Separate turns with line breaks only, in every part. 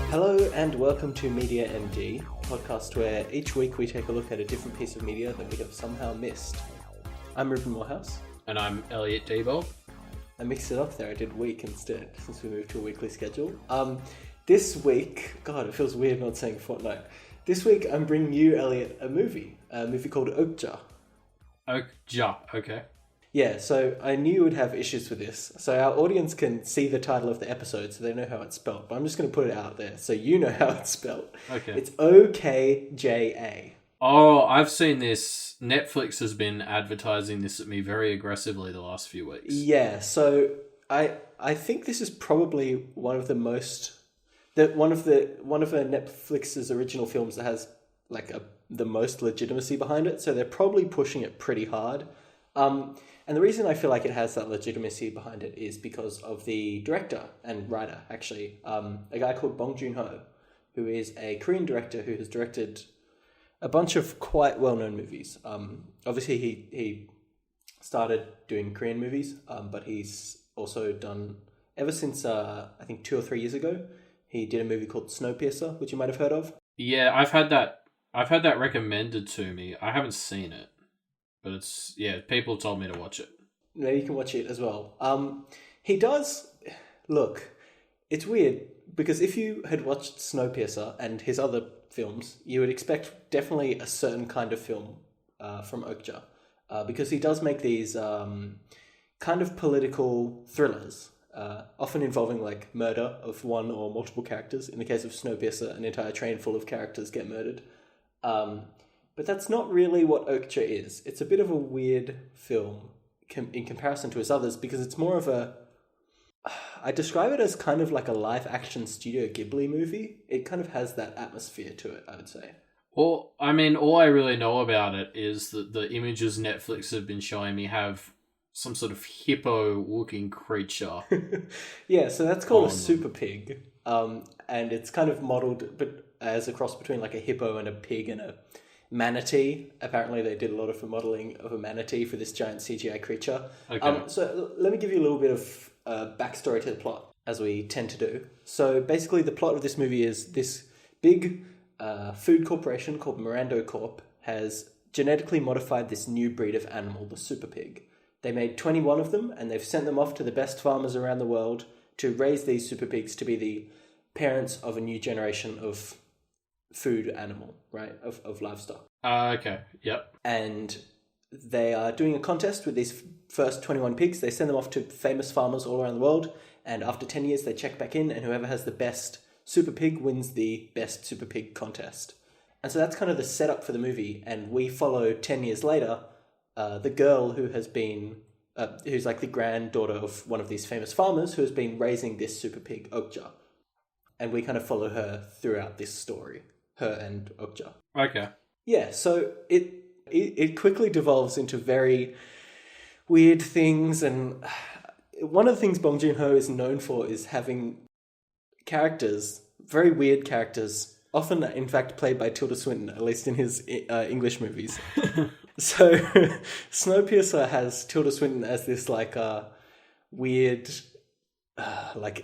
Hello and welcome to Media MD, a podcast where each week we take a look at a different piece of media that we have somehow missed. I'm Reuben Morehouse.
And I'm Elliot Debo.
I mixed it up there, I did week instead, since we moved to a weekly schedule. This week, God, it feels weird not saying fortnight. This week I'm bringing you, Elliot, a movie called Okja.
Okja, okay.
Yeah, so I knew you would have issues with this. So our audience can see the title of the episode so they know how it's spelled. But I'm just going to put it out there so you know how it's spelled.
Okay.
It's Okja.
Oh, I've seen this. Netflix has been advertising this at me very aggressively the last few weeks.
Yeah, so I think this is probably one of Netflix's original films that has the most legitimacy behind it. So they're probably pushing it pretty hard. And the reason I feel like it has that legitimacy behind it is because of the director and writer, actually, a guy called Bong Joon-ho, who is a Korean director who has directed a bunch of quite well-known movies. Obviously, he started doing Korean movies, but he's also done, ever since, I think 2 or 3 years ago, he did a movie called Snowpiercer, which you might have heard of.
Yeah, I've had that recommended to me. I haven't seen it. But people told me to watch it.
Maybe you can watch it as well. He does... Look, it's weird, because if you had watched Snowpiercer and his other films, you would expect definitely a certain kind of film from Okja. Because he does make these kind of political thrillers, often involving murder of one or multiple characters. In the case of Snowpiercer, an entire train full of characters get murdered. But that's not really what Okja is. It's a bit of a weird film in comparison to his others because it's more of a... I describe it as kind of like a live-action Studio Ghibli movie. It kind of has that atmosphere to it, I would say.
Well, I mean, all I really know about it is that the images Netflix have been showing me have some sort of hippo-looking creature.
Yeah, so that's called a super pig. And it's kind of modelled as a cross between a hippo and a pig and a manatee. Apparently they did a lot of the modelling of a manatee for this giant CGI creature.
Okay.
So let me give you a little bit of backstory to the plot, as we tend to do. So basically the plot of this movie is this big food corporation called Mirando Corp has genetically modified this new breed of animal, the super pig. They made 21 of them and they've sent them off to the best farmers around the world to raise these super pigs to be the parents of a new generation of food animal, right, of livestock.
Okay, yep.
And they are doing a contest with these first 21 pigs. They send them off to famous farmers all around the world, and after 10 years they check back in, and whoever has the best super pig wins the best super pig contest. And so that's kind of the setup for the movie, and we follow 10 years later the girl who has been, who's the granddaughter of one of these famous farmers who has been raising this super pig, Okja. And we kind of follow her throughout this story. Her and Okja.
Okay.
Yeah, so it quickly devolves into very weird things, and one of the things Bong Joon-ho is known for is having characters, very weird characters, often in fact played by Tilda Swinton, at least in his English movies. So Snowpiercer has Tilda Swinton as this weird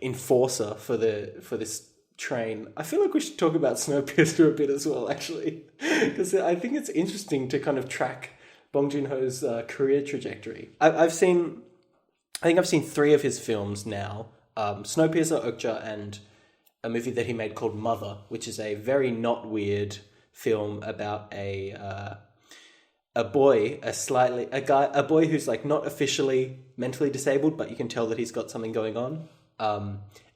enforcer for this train. I feel like we should talk about Snowpiercer a bit as well, actually, because I think it's interesting to kind of track Bong Joon-ho's career trajectory. I think I've seen 3 of his films now: Snowpiercer, Okja, and a movie that he made called Mother, which is a very not weird film about a boy who's not officially mentally disabled, but you can tell that he's got something going on,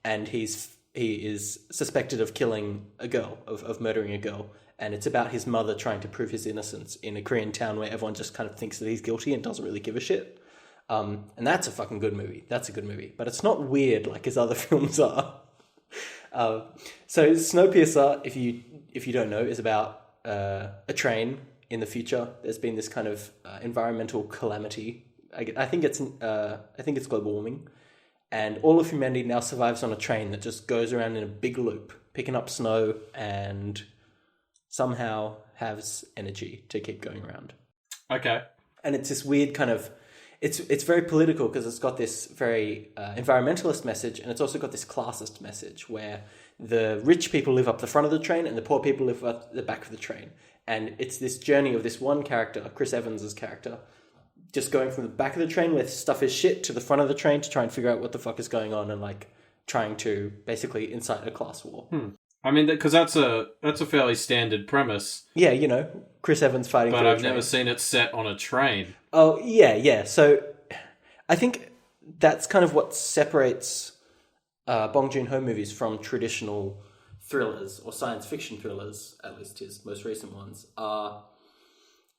and he is suspected of killing a girl, of murdering a girl. And it's about his mother trying to prove his innocence in a Korean town where everyone just kind of thinks that he's guilty and doesn't really give a shit. And that's a fucking good movie. That's a good movie. But it's not weird like his other films are. So Snowpiercer, if you don't know, is about a train in the future. There's been this kind of environmental calamity. I think it's global warming. And all of humanity now survives on a train that just goes around in a big loop, picking up snow and somehow has energy to keep going around.
Okay.
And it's this weird kind of... It's very political because it's got this very environmentalist message, and it's also got this classist message where the rich people live up the front of the train and the poor people live at the back of the train. And it's this journey of this one character, Chris Evans's character, just going from the back of the train where stuff is shit to the front of the train to try and figure out what the fuck is going on and like trying to basically incite a class war.
I mean, because that's a fairly standard premise.
Yeah, you know, Chris Evans fighting.
But I've never seen it set on a train.
Oh yeah. So I think that's kind of what separates Bong Joon-ho movies from traditional thrillers or science fiction thrillers, at least his most recent ones.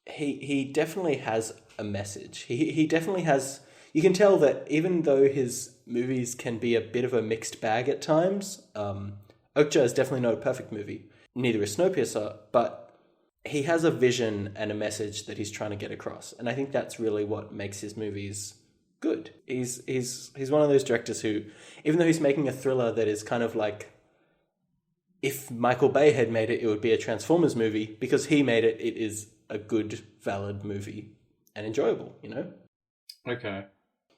He definitely has a message. He definitely has. You can tell that even though his movies can be a bit of a mixed bag at times, Okja is definitely not a perfect movie. Neither is Snowpiercer, but he has a vision and a message that he's trying to get across, and I think that's really what makes his movies good. He's one of those directors who, even though he's making a thriller that is kind of like, if Michael Bay had made it, it would be a Transformers movie. Because he made it, it is a good, valid movie and enjoyable, you know?
Okay.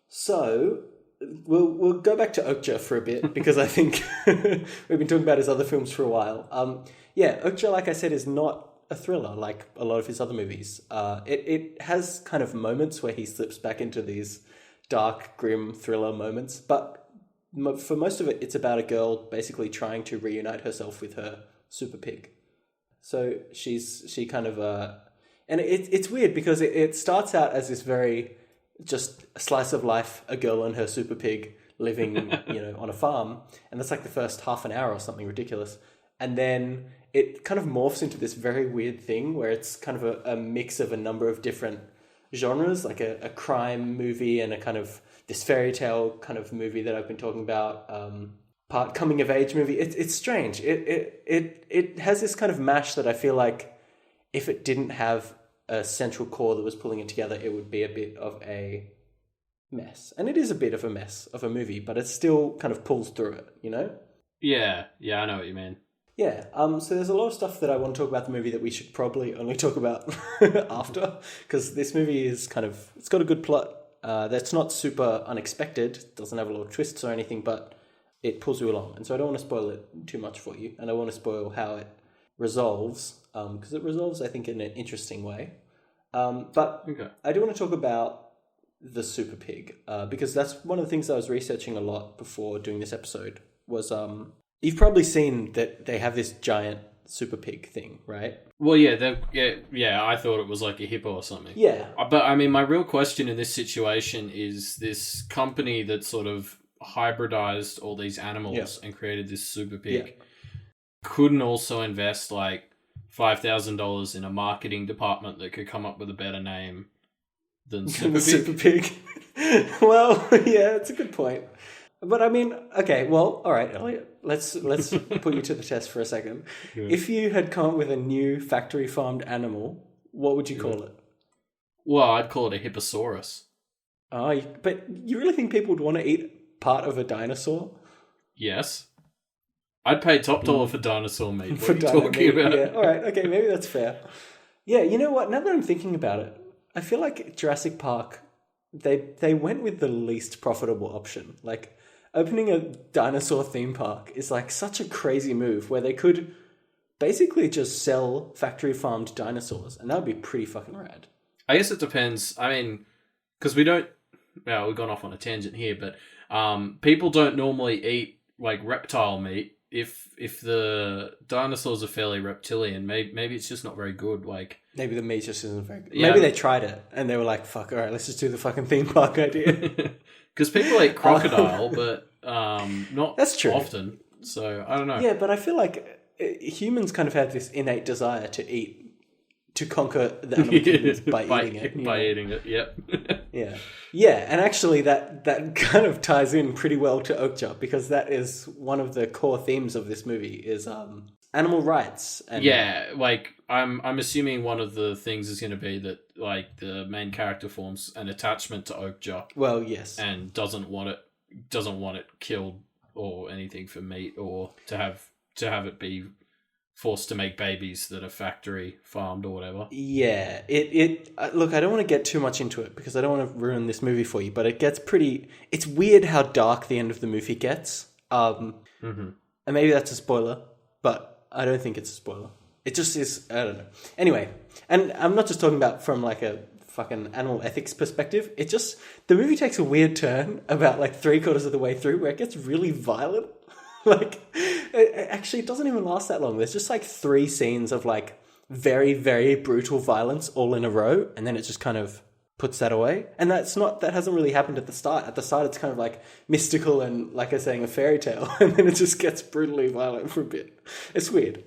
So, we'll go back to Okja for a bit, because I think we've been talking about his other films for a while. Okja, like I said, is not a thriller like a lot of his other movies. It has kind of moments where he slips back into these dark, grim thriller moments, but for most of it, it's about a girl basically trying to reunite herself with her super pig. So she kind of and it's weird because it starts out as this very just a slice of life, a girl and her super pig living on a farm, and that's like the first half an hour or something ridiculous, and then it kind of morphs into this very weird thing where it's kind of a mix of a number of different genres, like a crime movie and a kind of this fairy tale kind of movie that I've been talking about, part coming of age movie. It's strange. It has this kind of mash that I feel like if it didn't have a central core that was pulling it together, it would be a bit of a mess. And it is a bit of a mess of a movie, but it still kind of pulls through it, you know?
Yeah, I know what you mean.
Yeah, so there's a lot of stuff that I want to talk about the movie that we should probably only talk about after, because this movie is it's got a good plot. That's not super unexpected, doesn't have a lot of twists or anything, but it pulls you along. And so I don't want to spoil it too much for you, and I want to spoil how it resolves, because it resolves, I think, in an interesting way. But okay. I do want to talk about the super pig, because that's one of the things I was researching a lot before doing this episode, was you've probably seen that they have this giant super pig thing, right?
Well, yeah, I thought it was like a hippo or something.
Yeah.
But, I mean, my real question in this situation is this company that sort of hybridized all these animals and created this super pig couldn't also invest, like, $5,000 in a marketing department that could come up with a better name than Super Pig.
Well, yeah, it's a good point. But I mean, okay, well, all right, Elliot, let's put you to the test for a second. Yeah. If you had come up with a new factory farmed animal, what would you call it?
Well, I'd call it a hipposaurus.
Oh, but you really think people would want to eat part of a dinosaur?
Yes. I'd pay top dollar for dinosaur meat. What are you talking about?
Yeah, all right, okay, maybe that's fair. Yeah, you know what? Now that I'm thinking about it, I feel like Jurassic Park, they went with the least profitable option. Like, opening a dinosaur theme park is like such a crazy move where they could basically just sell factory farmed dinosaurs, and that would be pretty fucking rad.
I guess it depends. I mean, because we've gone off on a tangent here, but people don't normally eat like reptile meat. If the dinosaurs are fairly reptilian, maybe it's just not very good. Like, maybe
the meat just isn't very good. Yeah. Maybe they tried it and they were like, "Fuck, all right, let's just do the fucking theme park idea."
Because people eat crocodile, but not
that's true.
Often. So I don't know.
Yeah, but I feel like humans kind of have this innate desire to conquer the animal kingdoms by eating it.
By eating it, yep.
Yeah, and actually that kind of ties in pretty well to Okja, because that is one of the core themes of this movie is animal rights. And
like I'm assuming one of the things is going to be that like the main character forms an attachment to Okja.
Well, yes,
and doesn't want it killed or anything for meat, or to have it be forced to make babies that are factory farmed or whatever.
Yeah, look, I don't want to get too much into it because I don't want to ruin this movie for you, but it gets it's weird how dark the end of the movie gets. And maybe that's a spoiler, but I don't think it's a spoiler. It just is, I don't know. Anyway, and I'm not just talking about from like a fucking animal ethics perspective. It just, the movie takes a weird turn about like 3/4 of the way through where it gets really violent. Like, it doesn't even last that long. There's just like 3 scenes of like very, very brutal violence all in a row, and then it just kind of puts that away. And that hasn't really happened at the start. At the start, it's kind of like mystical and, like I was saying, a fairy tale, and then it just gets brutally violent for a bit. It's weird.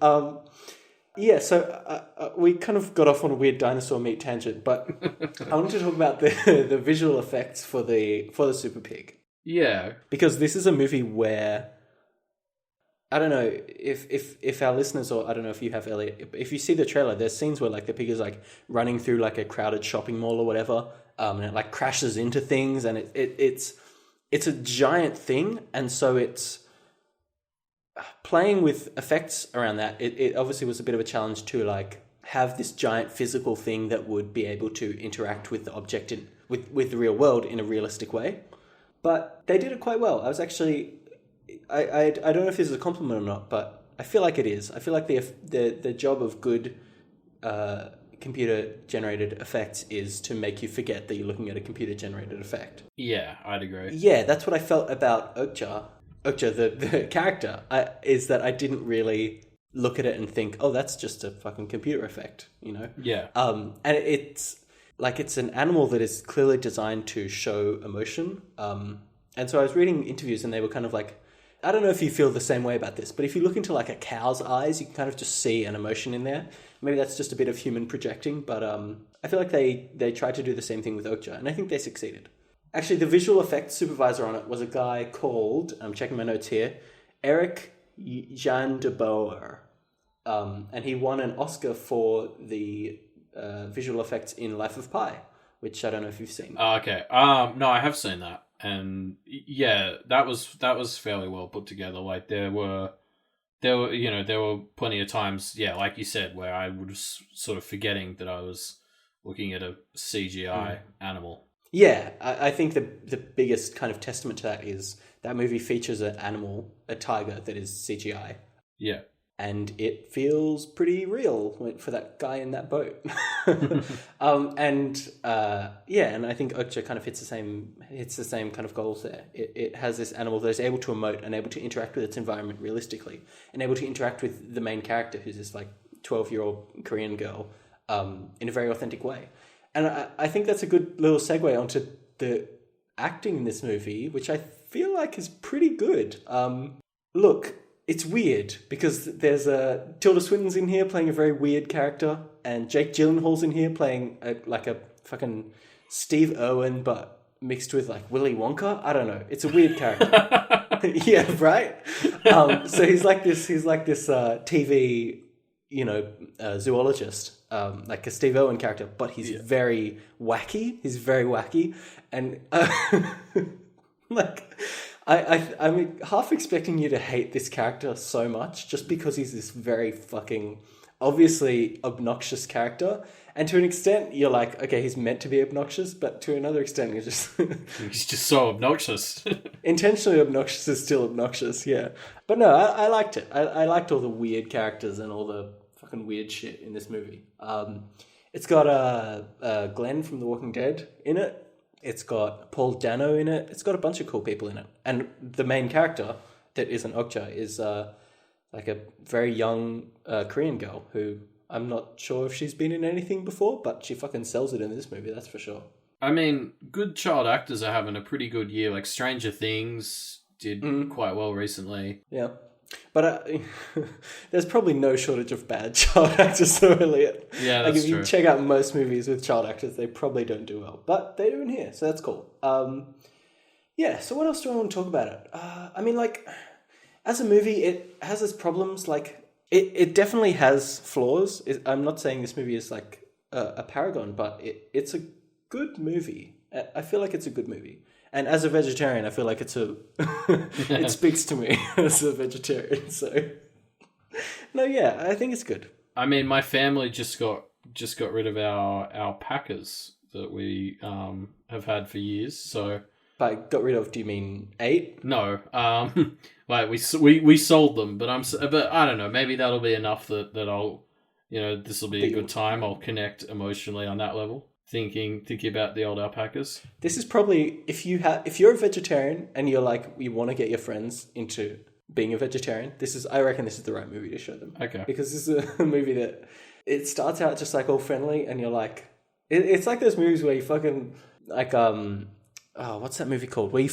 Yeah, so we kind of got off on a weird dinosaur meat tangent, but I wanted to talk about the visual effects for the Super Pig.
Yeah,
because this is a movie where, I don't know if our listeners, or I don't know if you have, Elliot, if you see the trailer, there's scenes where like the pig is like running through like a crowded shopping mall or whatever, and it like crashes into things, and it's a giant thing, and so it's playing with effects around that. It obviously was a bit of a challenge to like have this giant physical thing that would be able to interact with the object with the real world in a realistic way, but they did it quite well. I was actually. I don't know if this is a compliment or not, but I feel like it is. I feel like the job of good computer-generated effects is to make you forget that you're looking at a computer-generated effect.
Yeah, I'd agree.
Yeah, that's what I felt about Okja. Okja, the character, is that I didn't really look at it and think, oh, that's just a fucking computer effect, you know?
Yeah.
And it's like it's an animal that is clearly designed to show emotion. And so I was reading interviews and they were kind of like, I don't know if you feel the same way about this, but if you look into like a cow's eyes, you can kind of just see an emotion in there. Maybe that's just a bit of human projecting, but I feel like they tried to do the same thing with Okja, and I think they succeeded. Actually, the visual effects supervisor on it was a guy called, I'm checking my notes here, Eric Jan de Boer. And he won an Oscar for the visual effects in Life of Pi, which I don't know if you've seen.
Okay. No, I have seen that. And yeah, that was fairly well put together. Like there were plenty of times, yeah, like you said, where I was sort of forgetting that I was looking at a CGI animal.
Yeah, I think the biggest kind of testament to that is that movie features an animal, a tiger that is CGI.
Yeah.
And it feels pretty real for that guy in that boat. And I think Okja kind of hits the same kind of goals there. It has this animal that is able to emote and able to interact with its environment realistically, and able to interact with the main character, who's this like 12-year-old Korean girl, in a very authentic way. And I think that's a good little segue onto the acting in this movie, which I feel like is pretty good. Look, it's weird because there's Tilda Swinton's in here playing a very weird character, and Jake Gyllenhaal's in here playing like a fucking Steve Irwin, but mixed with like Willy Wonka. I don't know. It's a weird character. Yeah, right. So he's like this TV, zoologist, like a Steve Irwin character, but he's very wacky. He's very wacky, and like. I'm half expecting you to hate this character so much just because he's this very fucking obviously obnoxious character. And to an extent, you're like, okay, he's meant to be obnoxious, but to another extent, you're just...
he's just so obnoxious. Intentionally
obnoxious is still obnoxious, yeah. But no, I liked it. I liked all the weird characters and all the fucking weird shit in this movie. It's got Glenn from The Walking Dead in it. It's got Paul Dano in it. It's got a bunch of cool people in it. And the main character that isn't Okja is like a very young Korean girl who I'm not sure if she's been in anything before, but she fucking sells it in this movie, that's for sure.
I mean, good child actors are having a pretty good year. Like Stranger Things did quite well recently.
Yeah. But there's probably no shortage of bad child actors, though, Elliot.
Yeah, that's
true. Like, if you
true.
check out most movies with child actors, they probably don't do well. But they do in here, so that's cool. So what else do I want to talk about it? I mean, like, as a movie, it has its problems. Like, it definitely has flaws. I'm not saying this movie is, like, a paragon, but it's a good movie. I feel like it's a good movie. And as a vegetarian, I feel like it speaks to me as a vegetarian. So, no, yeah, I think it's good.
I mean, my family just got rid of our alpacas that we have had for years. So
By got rid of, do you mean 8?
No. Like we sold them, but I don't know. Maybe that'll be enough that I'll, this will be a good time. I'll connect emotionally on that level. Thinking about the old alpacas.
This is probably if you're a vegetarian and you're like, you want to get your friends into being a vegetarian. I reckon this is the right movie to show them.
Okay.
Because this is a movie that it starts out just like all friendly, and you're like, it's like those movies where you fucking like what's that movie called? Where you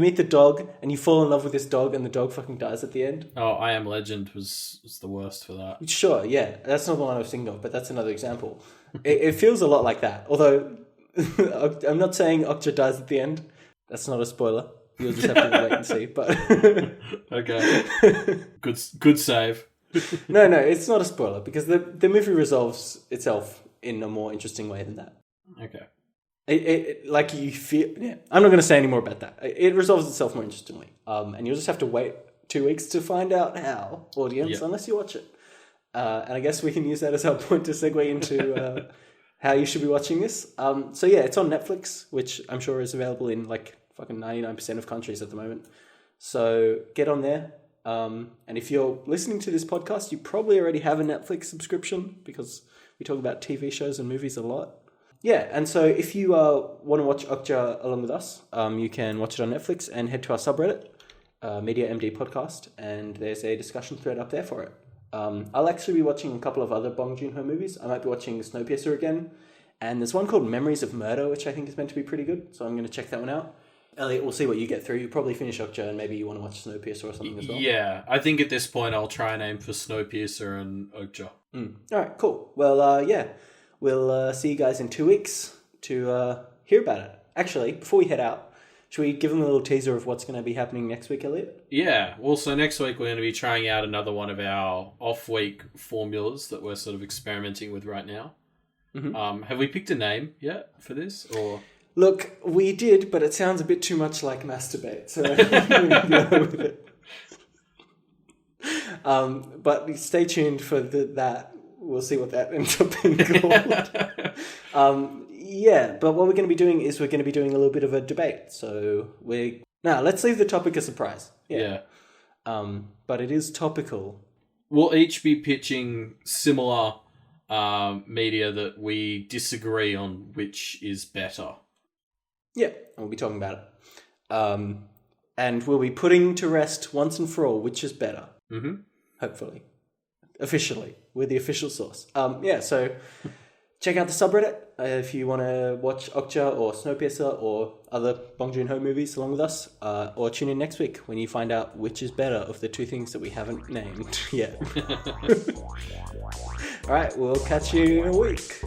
meet the dog and you fall in love with this dog and the dog fucking dies at the end.
Oh, I Am Legend was the worst for that.
Sure, yeah. That's not the one I was thinking of, but that's another example. It feels a lot like that. Although, I'm not saying Okja dies at the end. That's not a spoiler. You'll just have to wait and see. But
okay. Good save.
No, it's not a spoiler because the movie resolves itself in a more interesting way than that.
Okay.
It like you feel. Yeah, I'm not going to say any more about that. It resolves itself more interestingly. And you'll just have to wait 2 weeks to find out how, audience, unless you watch it. And I guess we can use that as our point to segue into how you should be watching this. So yeah, it's on Netflix, which I'm sure is available in like fucking 99% of countries at the moment. So get on there. And if you're listening to this podcast, you probably already have a Netflix subscription because we talk about TV shows and movies a lot. Yeah, and so if you want to watch Okja along with us, you can watch it on Netflix and head to our subreddit, Media MD Podcast, and there's a discussion thread up there for it. I'll actually be watching a couple of other Bong Joon-ho movies. I might be watching Snowpiercer again, and there's one called Memories of Murder, which I think is meant to be pretty good, so I'm going to check that one out. Elliot, we'll see what you get through. You'll probably finish Okja, and maybe you want to watch Snowpiercer or something as well.
Yeah, I think at this point I'll try and aim for Snowpiercer and Okja.
All right, cool. Well, yeah, we'll see you guys in 2 weeks to hear about it. Actually, before we head out, should we give them a little teaser of what's going to be happening next week, Elliot?
Yeah. Well, so next week we're going to be trying out another one of our off-week formulas that we're sort of experimenting with right now. Mm-hmm. Have we picked a name yet for this? Or
look, we did, but it sounds a bit too much like masturbate, so I'm going to go with it. But stay tuned for that. We'll see what that ends up being called. Yeah, but what we're going to be doing is we're going to be doing a little bit of a debate. So let's leave the topic a surprise. Yeah. But it is topical.
We'll each be pitching similar media that we disagree on which is better.
Yeah, and we'll be talking about it. And we'll be putting to rest once and for all which is better.
Mm-hmm.
Hopefully. Officially. We're the official source. So check out the subreddit if you want to watch Okja or Snowpiercer or other Bong Joon-ho movies along with us. Or tune in next week when you find out which is better of the two things that we haven't named yet. All right, we'll catch you in a week.